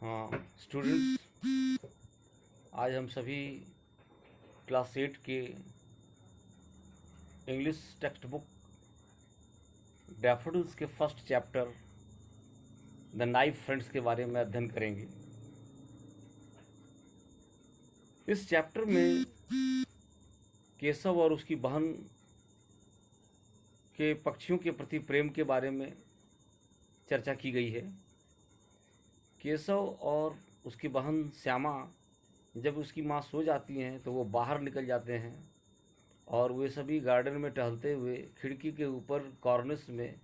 हाँ स्टूडेंट्स, आज हम सभी क्लास 8 के इंग्लिश टेक्स्ट बुक डैफोडिल्स के first chapter the knife friends के बारे में अध्ययन करेंगे। इस चैप्टर में केशव और उसकी बहन के पक्षियों के प्रति प्रेम के बारे में चर्चा की गई है। केशव और उसकी बहन श्यामा जब उसकी माँ सो जाती हैं तो वो बाहर निकल जाते हैं और वे सभी गार्डन में टहलते हुए खिड़की के ऊपर कॉर्निस में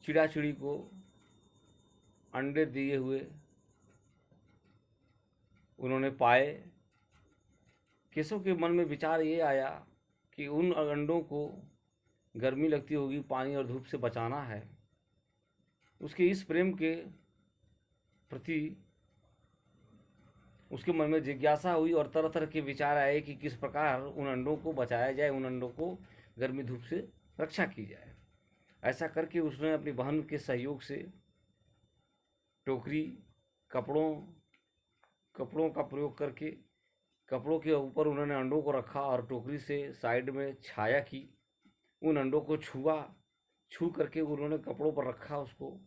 चिड़ा चिड़ी को अंडे दिए हुए उन्होंने पाए। केशव के मन में विचार ये आया कि उन अंडों को गर्मी लगती होगी, पानी और धूप से बचाना है। उसके इस प्रेम के प्रति उसके मन में जिज्ञासा हुई और तरह तरह के विचार आए कि किस प्रकार उन अंडों को बचाया जाए, उन अंडों को गर्मी धूप से रक्षा की जाए। ऐसा करके उसने अपनी बहन के सहयोग से टोकरी कपड़ों का प्रयोग करके कपड़ों के ऊपर उन्होंने अंडों को रखा और टोकरी से साइड में छाया की। उन अंडों को छू करके उन्होंने कपड़ों पर रखा उसको।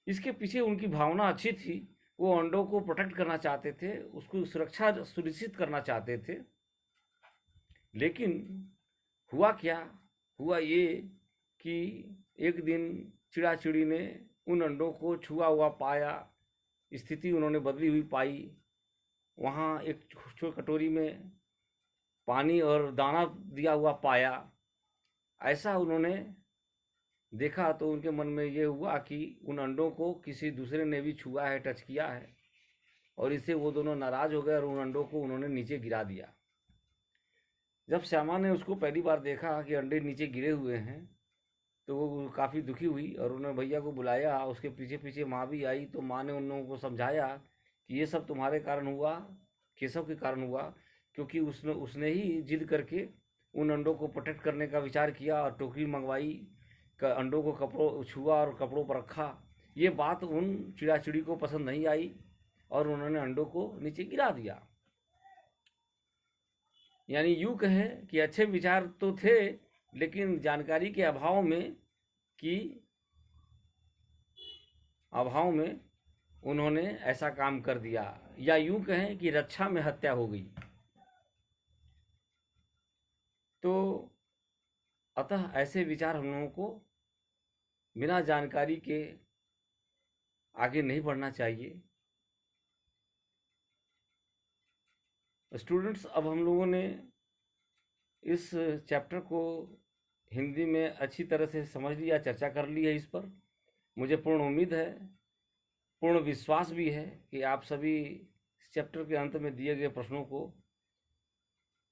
इसके पीछे उनकी भावना अच्छी थी, वो अंडों को प्रोटेक्ट करना चाहते थे, उसको सुरक्षा सुनिश्चित करना चाहते थे। लेकिन हुआ क्या? हुआ ये कि एक दिन चिड़ा चिड़ी ने उन अंडों को छुआ हुआ पाया, स्थिति उन्होंने बदली हुई पाई। वहाँ एक छोटी कटोरी में पानी और दाना दिया हुआ पाया। ऐसा उन्होंने देखा तो उनके मन में ये हुआ कि उन अंडों को किसी दूसरे ने भी छुआ है, टच किया है, और इससे वो दोनों नाराज हो गए और उन अंडों को उन्होंने नीचे गिरा दिया। जब श्यामा ने उसको पहली बार देखा कि अंडे नीचे गिरे हुए हैं तो वो काफ़ी दुखी हुई और उन्होंने भैया को बुलाया। उसके पीछे पीछे माँ भी आई तो माँ ने उन लोगों को समझाया कि ये सब तुम्हारे कारण हुआ, केशव के कारण हुआ, क्योंकि उसने ही जिद करके उन अंडों को प्रोटेक्ट करने का विचार किया और टोकरी मंगवाई, अंडों को कपड़ों छुआ और कपड़ों पर रखा। ये बात उन चिड़ा चिड़ी को पसंद नहीं आई और उन्होंने अंडों को नीचे गिरा दिया। यानी यूँ कहें कि अच्छे विचार तो थे लेकिन जानकारी के अभाव में उन्होंने ऐसा काम कर दिया, या यूं कहें कि रक्षा में हत्या हो गई। तो अतः ऐसे विचार हम लोगों को बिना जानकारी के आगे नहीं बढ़ना चाहिए। स्टूडेंट्स, अब हम लोगों ने इस चैप्टर को हिंदी में अच्छी तरह से समझ लिया, चर्चा कर ली है इस पर। मुझे पूर्ण उम्मीद है, पूर्ण विश्वास भी है कि आप सभी इस चैप्टर के अंत में दिए गए प्रश्नों को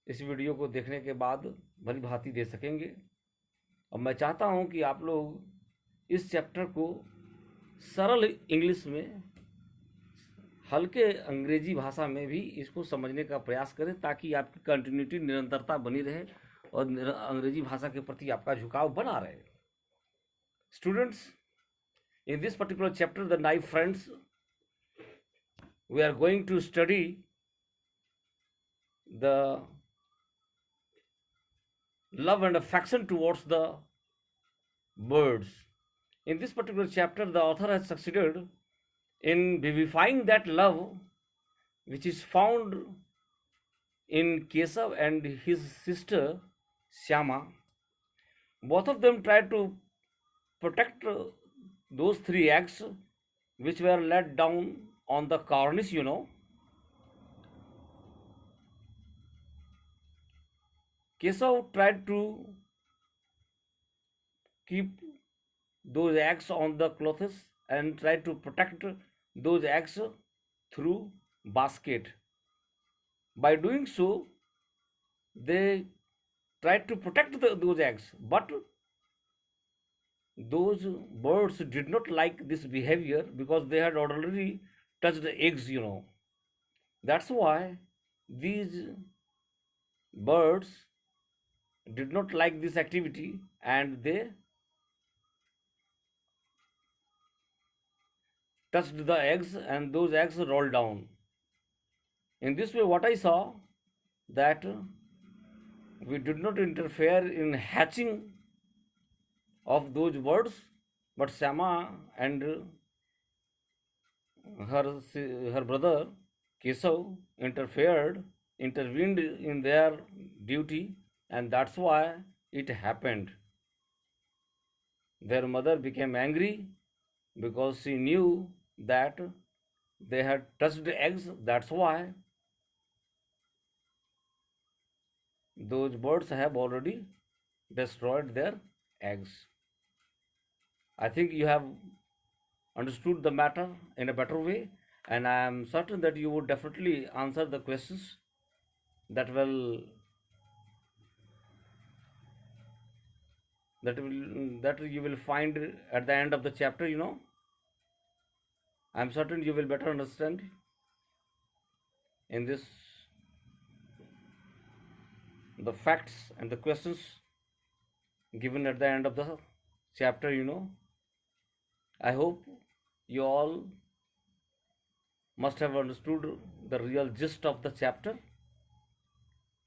इस वीडियो को देखने के बाद भली भांति दे सकेंगे। और मैं चाहता हूं कि आप लोग इस चैप्टर को सरल इंग्लिश में, हल्के अंग्रेजी भाषा में भी इसको समझने का प्रयास करें ताकि आपकी कंटिन्यूटी, निरंतरता बनी रहे और अंग्रेजी भाषा के प्रति आपका झुकाव बना रहे। Students, in this particular chapter, the knife friends, we are going to study the love and affection towards the birds. In this particular chapter, the author has succeeded in vivifying that love which is found in Kesav and his sister Syama. Both of them tried to protect those 3 eggs which were let down on the cornice, Kesav tried to keep those eggs on the clothes and tried to protect those eggs through basket. By doing so, they tried to protect those eggs, but those birds did not like this behavior because they had already touched the eggs. That's why these birds did not like this activity and they touched the eggs and those eggs rolled down. In this way, what I saw that we did not interfere in hatching of those birds, but Sama and her brother Kesav intervened in their duty, and that's why it happened. Their mother became angry because she knew that they had touched eggs. That's why those birds have already destroyed their eggs. I think you have understood the matter in a better way, and I am certain that you would definitely answer the questions that will that you will find at the end of the chapter. I am certain you will better understand in this the facts and the questions given at the end of the chapter. I hope you all must have understood the real gist of the chapter.